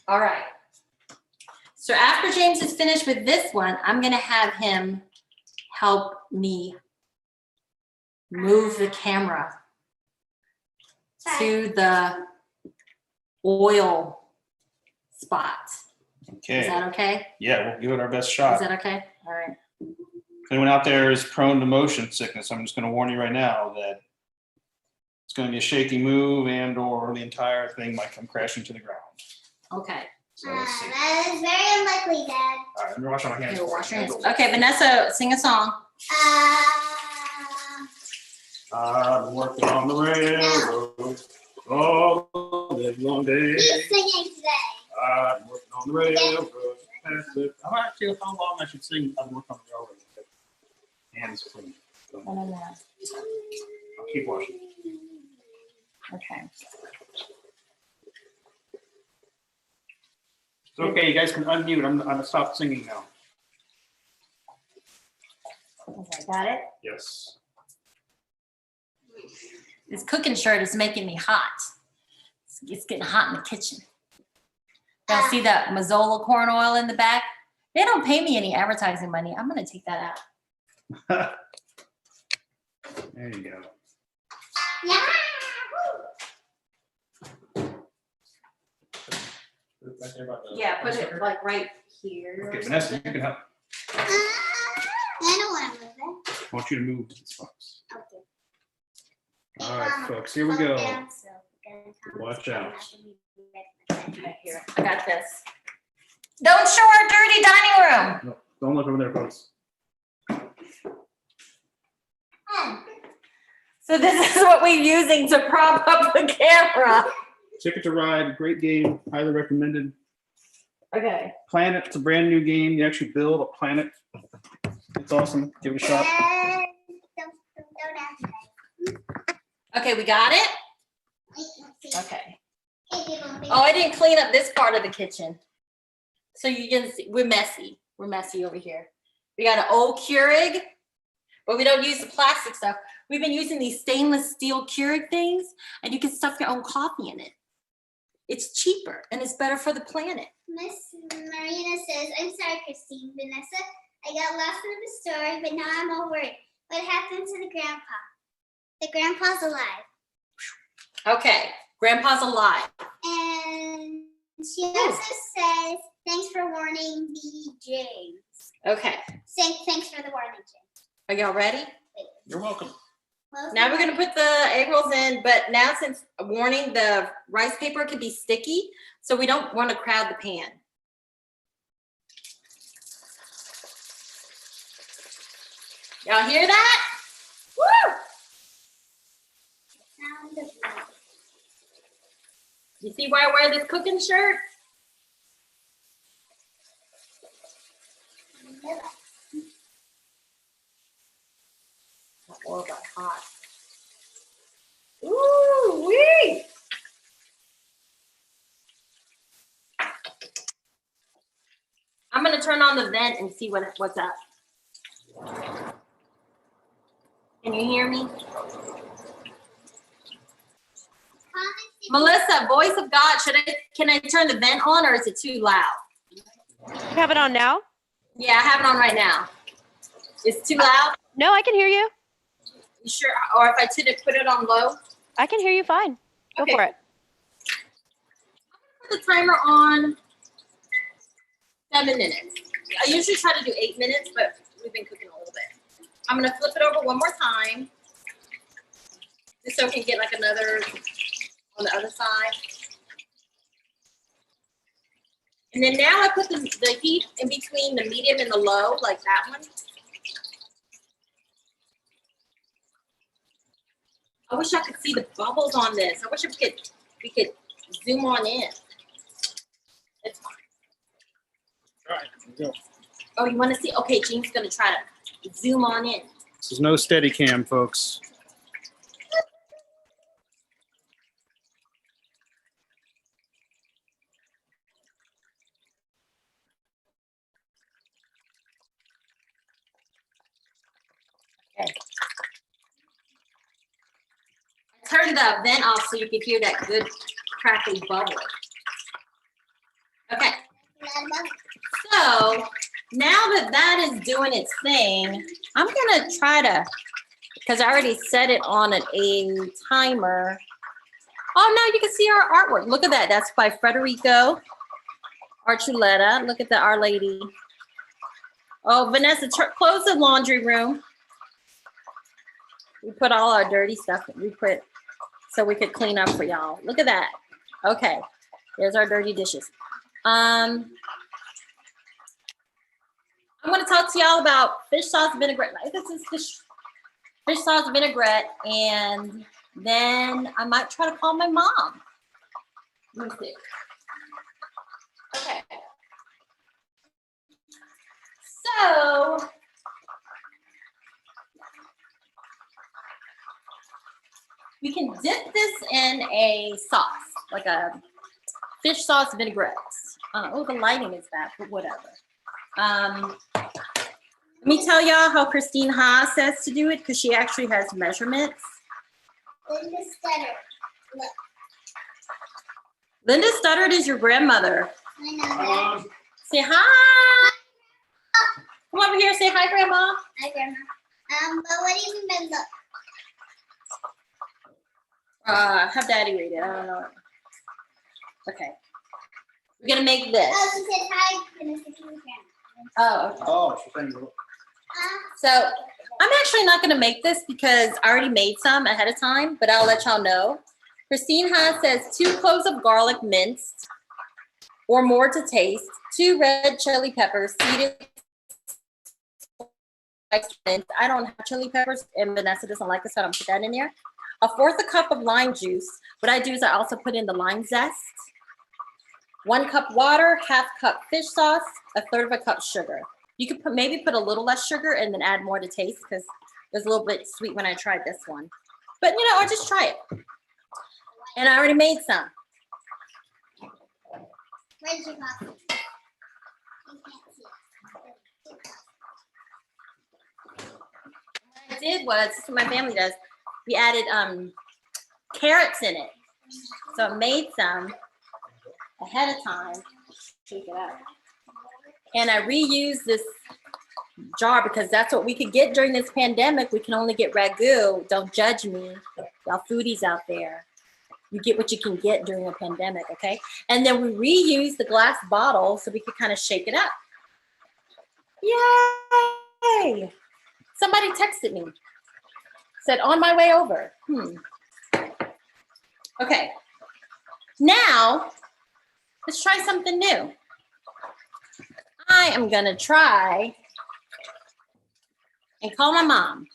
All right. So after James is finished with this one, I'm gonna have him help me move the camera to the oil spot. Okay. Is that okay? Yeah, we'll give it our best Is shot. that okay? All right. If anyone out there is prone to motion sickness, I'm just going to warn you right now that it's going to be a shaky move and or the entire thing might come crashing to the ground. Okay. So let's see. That is very unlikely, Dad. All right, I'm going to wash my hands. Okay, wash your hands. Okay, Vanessa, sing a song. I'm working on the railroad all the long day. Keep singing today. I'm working on the railroad. I'm actually how long I should sing. I'm working on the railroad. Hands free. So I don't know. I'll keep washing. Okay. It's okay. You guys can unmute. I'm gonna stop singing now. Okay, got it. Yes. This cooking shirt is making me hot. It's getting hot in the kitchen. Y'all see that Mazola corn oil in the back? They don't pay me any advertising money. I'm gonna take that out. There you go. Yeah. Yeah, put it like right here. Okay, Vanessa, you can help. I don't want to move it. I want you to move to the spots. Okay. All right, folks, here we go. Watch out. Right here. I got this. Don't show our dirty dining room. No, don't look over there, folks. So this is what we're using to prop up the camera. Ticket to Ride, great game, highly recommended. Okay. Planet, it's a brand new game. You actually build a planet. It's awesome. Give it a shot. Don't ask me. Okay, we got it? Wait, let's see. Okay. Hey, people, Oh, I didn't clean up this part of the kitchen. So you can see, we're messy. We're messy over here. We got an old Keurig, but we don't use the plastic stuff. We've been using these stainless steel Keurig things, and you can stuff your own coffee in it. It's cheaper, and it's better for the planet. Miss Marina says, I'm sorry, Christine. Vanessa, I got lost in the story, but now I'm all worried. What happened to the grandpa? The grandpa's alive. Okay, Grandpa's alive. And she also says, thanks for warning me, James. Okay, Thanks for the warning, James. are y'all ready? You're welcome. Well, Now we're gonna put the egg rolls in, but now since warning, the rice paper can be sticky, so we don't want to crowd the pan. Y'all hear that? Woo! sound of love. You see why I wear this cooking shirt? That oil got hot. Ooh, wee! I'm gonna turn on the vent and see what's up. Can you hear me? Melissa, voice of God, can I turn the vent on or is it too loud? You have it on now? Yeah, I have it on right now. It's too loud? No, I can hear you. You sure? Or if I put it on low? I can hear you fine. Go Okay. for it. Put the timer on 7 minutes. I usually try to do 8 minutes, but we've been cooking a little bit. I'm gonna flip it over one more time. Just so I can get like another on the other side. And then now I put the heat in between the medium and the low, like that one. I wish I could see the bubbles on this. I wish we could zoom on in. It's fine. All right, here we go. Oh, you want to see? Okay, Jean's gonna try to zoom on in. This is no steady cam, folks. Okay. I turned the vent off so you could hear that good crackly bubble. Okay. So So now that that is doing its thing, I'm gonna try to, because I already set it on a timer. Oh, now you can see our artwork. Look at that. That's by Federico Archuleta. Look at the Our Lady. Oh, Vanessa, close the laundry room. We put all our dirty stuff. We put so we could clean up for y'all. Look at that. Okay, there's our dirty dishes. I'm going to talk to y'all about fish sauce vinaigrette. This is fish sauce vinaigrette, and then I might try to call my mom. Let me see. Okay. So we can dip this in a sauce, like a fish sauce vinaigrette. Oh, the lighting is bad, but whatever. Let me tell y'all how Christine Ha says to do it, because she actually has measurements. Linda Stutter. Look. Linda Stuttard is your grandmother. I know that. Say hi. Come over here, say hi, Grandma. Hi, Grandma. But what do you mean by look? Have Daddy read it. I don't know. Okay. We're gonna make this. Oh, she said hi. Vanessa, to your grandma. Oh, okay. Oh, she's saying, So I'm actually not gonna make this because I already made some ahead of time, but I'll let y'all know. Christine Haas says 2 cloves of garlic minced or more to taste, 2 red chili peppers, seeded. I don't have chili peppers, and Vanessa doesn't like this, so I don't put that in there. 1/4 cup of lime juice. What I do is I also put in the lime zest. 1 cup water, 1/2 cup fish sauce, 1/3 cup sugar. You could maybe put a little less sugar and then add more to taste, because it was a little bit sweet when I tried this one. But you know, or just try it. And I already made some. Where's your coffee? You can't see it. What I did was, this is what my family does, we added carrots in it. So I made some ahead of time. Shake it up. And I reused this jar because that's what we could get during this pandemic. We can only get ragu. Don't judge me, y'all foodies out there. You get what you can get during a pandemic, okay? And then we reused the glass bottle so we could kind of shake it up. Yay! Somebody texted me. Said, on my way over. Okay. Now, let's try something new. I am gonna try and call my mom.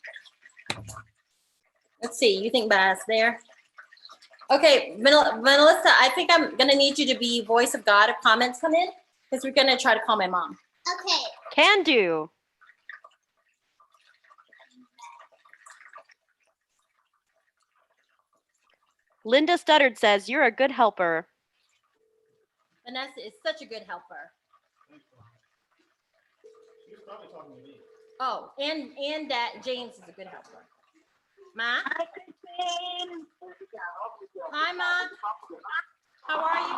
Let's see, you think Bass there? Okay, Melissa, I think I'm gonna need you to be voice of God if comments come in, because we're gonna try to call my mom. Okay. Can do. Linda Stuttard says, you're a good helper. Vanessa is such a good helper. She's probably talking to me. Oh, and that James is a good helper. Ma? Hi, Ma. How are you?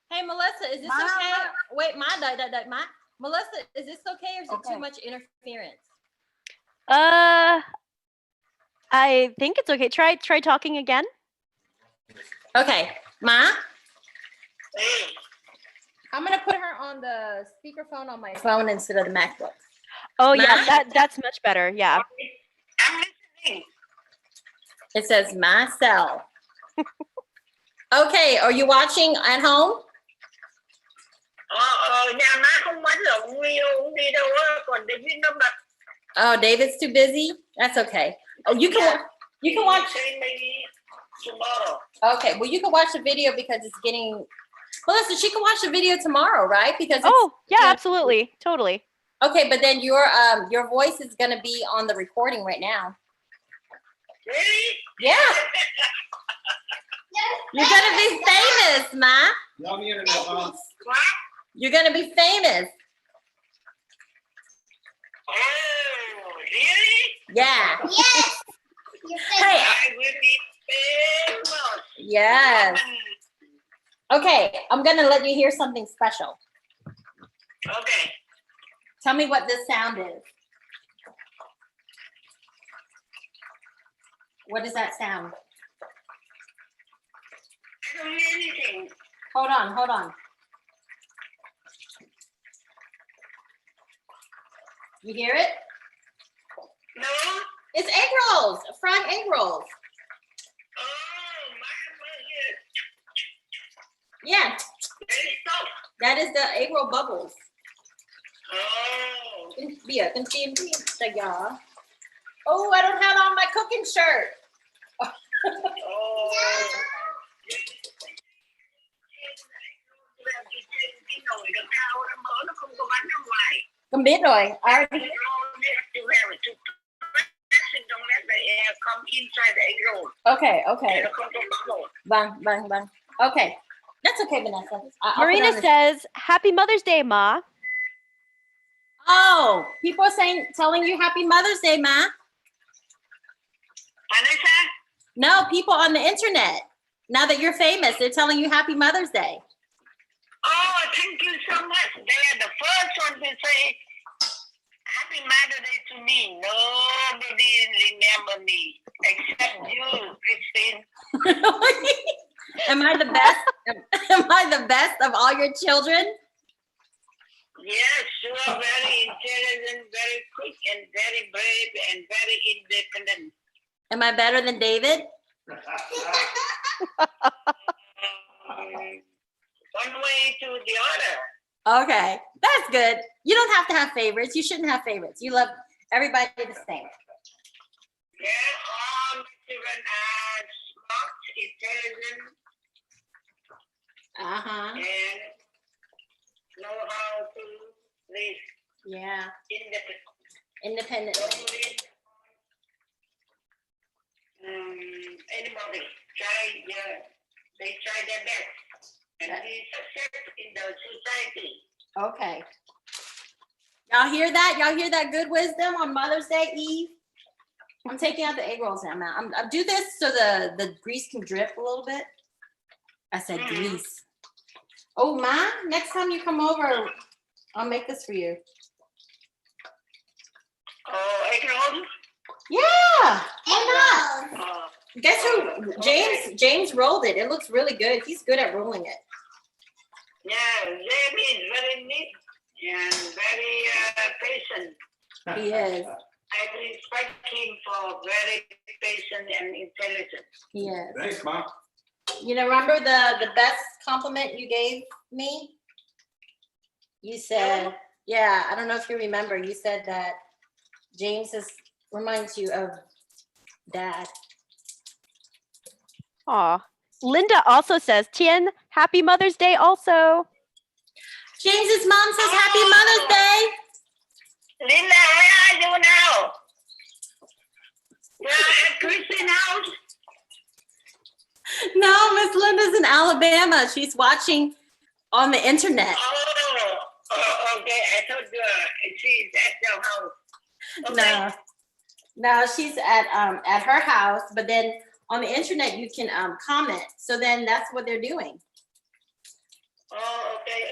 Hey, Melissa, is this okay? Wait, Ma. Melissa, is this okay, or is it too much interference? I think it's okay. Try talking again. Okay, Ma. I'm gonna put her on the speakerphone on my phone instead of the MacBook. Oh Ma? yeah, that's much better. Yeah. I'm listening. It says my cell. Okay, are you watching at home? Nhà má không bánh lộn video đi đâu á, còn David nó bật. Oh, David's too busy? That's okay. Oh, you can watch. Say maybe tomorrow. Okay, well, you can watch the video because it's getting. Melissa, she can watch the video tomorrow, right? Because it's, Oh yeah, absolutely, totally. okay, but then your voice is gonna be on the recording right now. Really? Yeah, you're gonna be famous, Ma. You're on the internet, Mom. What? You're gonna be famous. Oh, really? Yeah. Yes. You're Hey. I will be famous. Yes. Okay, I'm gonna let you hear something special. Okay. Tell me what this sound is. What is that sound? I don't hear anything. Hold on. You hear it? No? It's egg rolls, fried egg rolls. Oh, my ear. Yeah, Very soft. that is the egg roll bubbles. Oh. Yeah, can see the y'all. Oh, I don't have on my cooking shirt. Oh. Không biết rồi. I already... You have it to press it, don't let the air come inside the egg roll. Okay. It'll come to bubble. Bang. Okay. That's okay, Vanessa. I'll put Marina on this- says, Happy Mother's Day, Ma. Oh, people are telling you Happy Mother's Day, Ma. Vanessa? No, people on the internet. Now that you're famous, they're telling you Happy Mother's Day. Oh, thank you so much. They are the first one to say Happy Mother's Day to me. Nobody remember me except you, Christine. Am I the best? Am I the best of all your children? Yes, you are very intelligent, very quick, and very brave, and very independent. Am I better than David? One way to the other. Okay, that's good. You don't have to have favorites. You shouldn't have favorites. You love everybody the same. Yeah, all children are smart, intelligent, Uh-huh. and know how to live Yeah, independently. independently. Anybody they try their best and be successful in the society. Okay. Y'all hear that? Y'all hear that good wisdom on Mother's Day Eve? I'm taking out the egg rolls now. I'll do this so the grease can drip a little bit. I said grease. Oh, Ma, next time you come over, I'll make this for you. Oh, egg rolls? Yeah, why not? Oh, Guess who? James rolled it. It looks really good. He's good at rolling it. yeah, Jamie is very neat and very patient. He is. I respect him for very patient and intelligent. He is. Thanks, Mom. You know, remember the best compliment you gave me? You said, yeah, I don't know if you remember. You said that James reminds you of Dad. Aw. Linda also says, Tien, Happy Mother's Day also. James's mom says Happy Mother's Day. Linda, where are you now? You are at Christian house? No, Miss Linda's in Alabama. She's watching on the internet. Oh, okay. I thought she's at your house. Okay. No, she's at her house, but then on the internet you can comment. So then that's what they're doing. Oh, okay.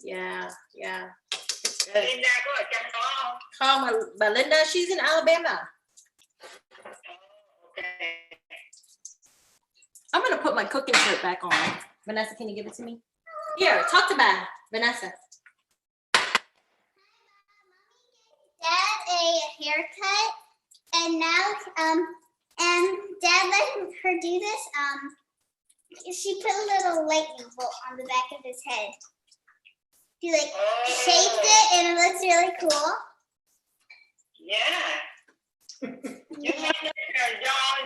Yeah. Linda có ở trong đó không? Call Belinda. She's in Alabama. Okay. I'm gonna put my cooking shirt back on. Vanessa, can you give it to me? Here, talk to Vanessa. Dad a haircut, and now and Dad let her do this. She put a little lightning bolt on the back of his head. She shaped it, and it looks really cool. Yeah. You mean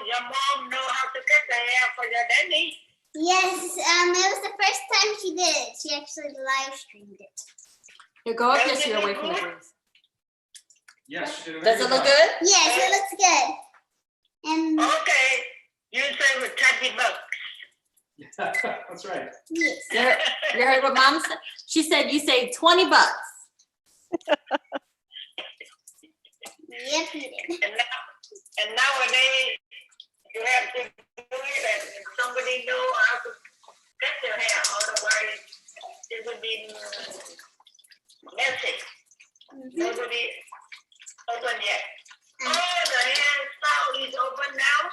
your mom know how to cut the hair for your daddy? Yes, it was the first time she did it. She actually live streamed it. Here, go up here so you're away from the breeze. Yes. Does it look good? Yes, it looks good. And Okay. You say with $30. That's right. yes. You heard what Mom said? She said you saved $20. Yep, you did. And nowadays, you have to do it and somebody know how to cut their hair. Otherwise, it would be Nobody open yet. Oh, the hairstyle is open now.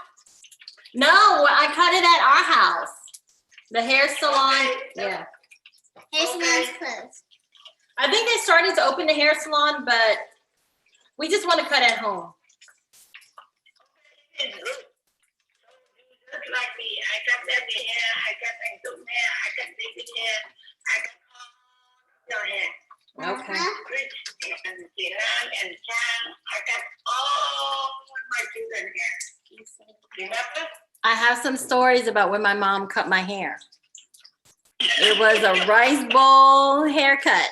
No, I cut it at our house. The hair salon. Okay. Yeah. Hair salon's closed. I think they started to open the hair salon, but we just want to cut at home. It's good. So you just like me. I cut baby hair, I cut Anton hair, I cut baby hair, I cut all your hair. Okay. Rich and Kiran and Chan, I cut all my children hair. Remember? I have some stories about when my mom cut my hair. It was a rice bowl haircut.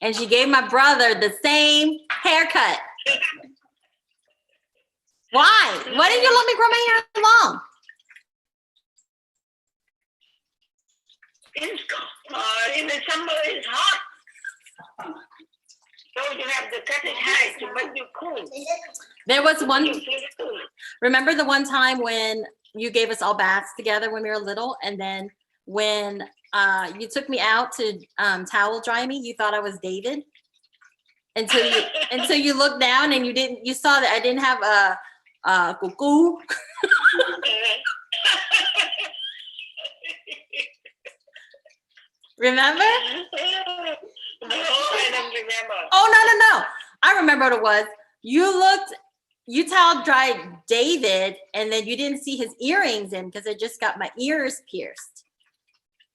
And she gave my brother the same haircut. Why? Why didn't you let me grow my hair long? In the summer it's hot. So you have to cut it high to make you cool. There was one, You feel cool. remember the one time when you gave us all baths together when we were little? And then when you took me out to towel dry me, you thought I was David? Until you looked down and you saw that I didn't have a cuckoo. Remember? No, I don't remember. Oh, no. I remember what it was. You towel dried David and then you didn't see his earrings in because I just got my ears pierced.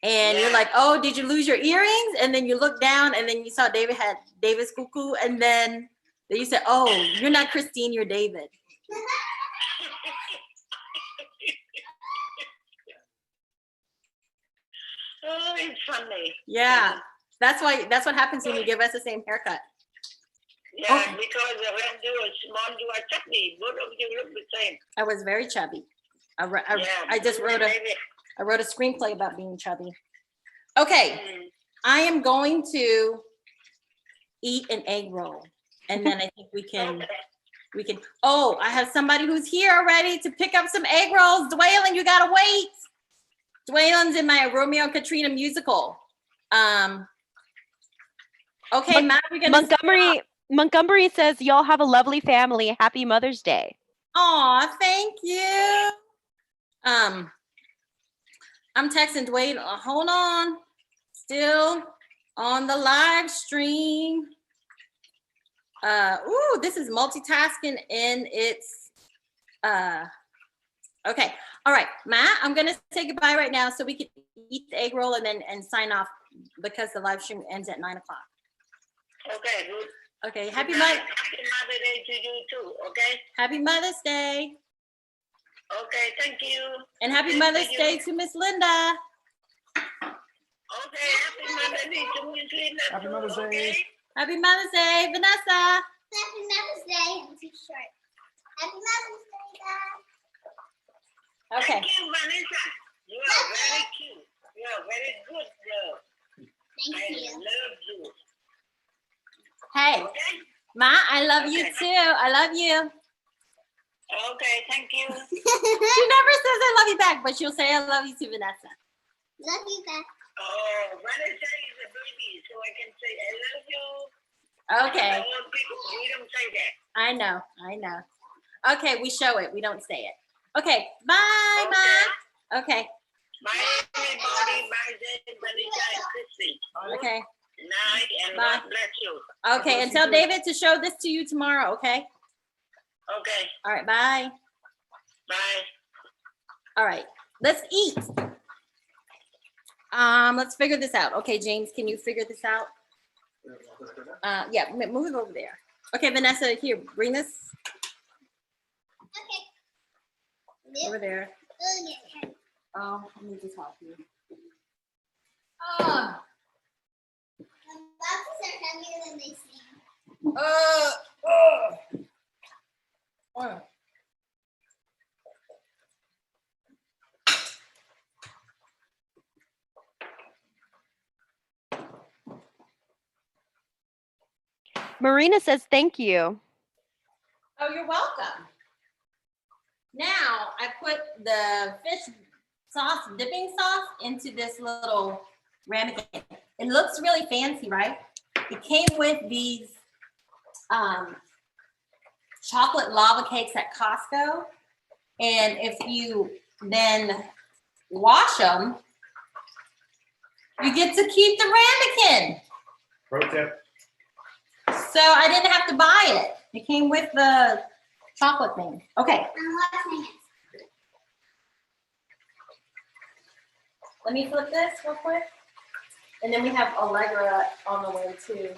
And you're Yeah. like, oh, did you lose your earrings? And then you look down and then you saw David had David's cuckoo. And then you said, oh, you're not Christine, you're David. Oh, it's funny. Yeah. That's what happens when you give us the same haircut. Yeah, Okay. because when you were small, you were chubby. Both of you look the same. I was very chubby. I Yeah, just you were wrote baby. I wrote a screenplay about being chubby. Okay. Mm. I am going to eat an egg roll. And then I think we can, oh, I have somebody who's here already to pick up some egg rolls. Dwaylon, you gotta wait. Dwaylon's in my Romeo and Katrina musical. Okay, Matt, we're gonna Montgomery says y'all have a lovely family. Happy Mother's Day. Aw, thank you. I'm texting Dwayne. Hold on. Still on the live stream. Ooh, this is multitasking in its okay. All right, Matt, I'm gonna say goodbye right now so we can eat the egg roll and sign off because the live stream ends at 9 o'clock. Okay, good. Okay, Happy Mother's Day to you too, okay? Happy Mother's Day. Okay, thank you. And happy Thank Mother's you. Day to Miss Linda. Okay, happy Mother's Day to Miss Linda. Happy too, Mother's Day. okay? Happy Mother's Day, Vanessa. Happy Mother's Day. I'm too short. Happy Mother's Day, guys. Okay. Thank you, Vanessa. You are very cute. You are very good girl. Thank I you. love you. Hey, Okay? Ma, I love you Okay. too. I love you. Okay, thank you. She never says I love you back, but she'll say I love you to Vanessa. Love you back. Oh, Vanessa is a baby, so I can say I love you. Okay. Old people, we don't say that. I know. Okay, we show it. We don't say it. Okay, bye, Okay. Ma. Okay, Bye, everybody. Bye, Jen, Vanessa, and Christy. okay, Night, and Bye. God bless you. okay. And tell David to show this to you tomorrow, okay? Okay, All right, bye. bye. All right, let's eat. Let's figure this out. Okay, James, can you figure this out? Yeah, move it over there. Okay, Vanessa, here, bring this Okay. over there. Okay. Oh, let me just help you. Oh, The boxes are heavier than they seem. Oh. Marina says thank you. Oh, you're welcome. Now I put the fish sauce, dipping sauce, into this little ramekin. It looks really fancy, right? It came with these chocolate lava cakes at Costco. And if you then wash them, you get to keep the ramekin. Pro tip. So I didn't have to buy it. It came with the chocolate thing. Okay, I'm watching it. let me flip this real quick. And then we have Allegra on the way too.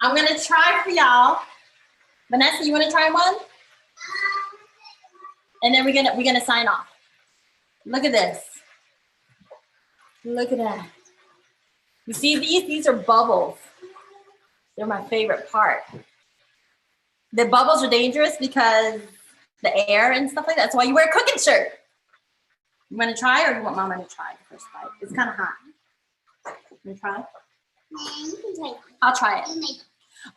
I'm gonna try for y'all. Vanessa, you wanna try one? And then we're gonna sign off. Look at this. Look at that. You see these? These are bubbles. They're my favorite part. The bubbles are dangerous because the air and stuff like that. That's why you wear a cooking shirt. You wanna try or you want Mama to try the first bite? It's kind of hot. You try? Yeah, you can try it. I'll try it. You make it.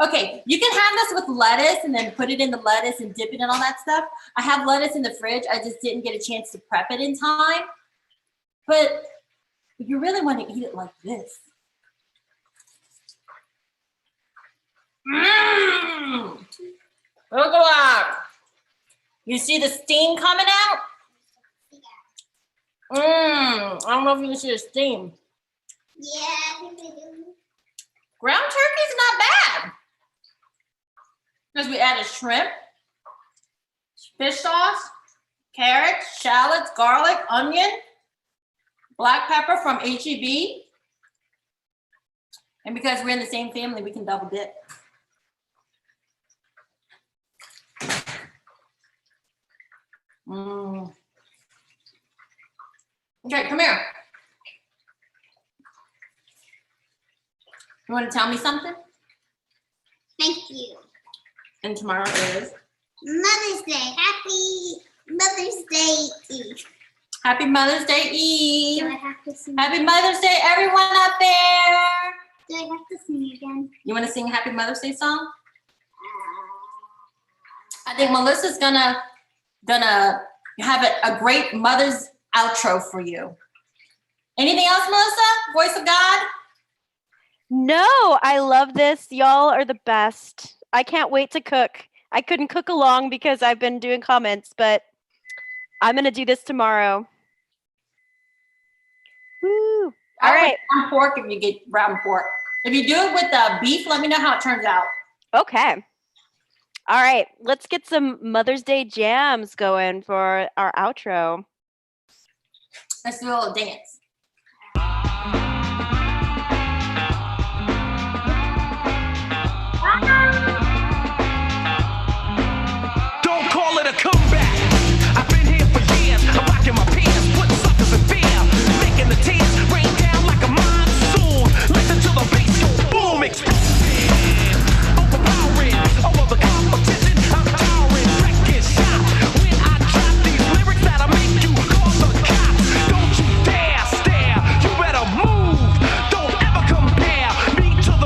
Okay, you can have this with lettuce and then put it in the lettuce and dip it in all that stuff. I have lettuce in the fridge. I just didn't get a chance to prep it in time. But you really want to eat it like this. Mmm! Look at that. You see the steam coming out? Mmm. I don't know if you can see the steam. Yeah, I think they do. Ground turkey's not bad. Because we added shrimp, fish sauce, carrots, shallots, garlic, onion, black pepper from HEB. And because we're in the same family, we can double dip. Mm. Okay, come here. You want to tell me something? Thank you. And tomorrow is? Mother's Day. Happy Mother's Day Eve. Happy Mother's Day Eve. Do I have to sing? Happy Mother's Day, everyone up there. Do I have to sing again? You want to sing Happy Mother's Day song? I think Melissa's gonna have a great Mother's outro for you. Anything else, Melissa? Voice of God? No, I love this. Y'all are the best. I can't wait to cook. I couldn't cook along because I've been doing comments, but I'm going to do this tomorrow. Woo. All right. Ground pork if you get ground pork. If you do it with beef, let me know how it turns out. Okay. All right. Let's get some Mother's Day jams going for our outro. Let's do a little dance.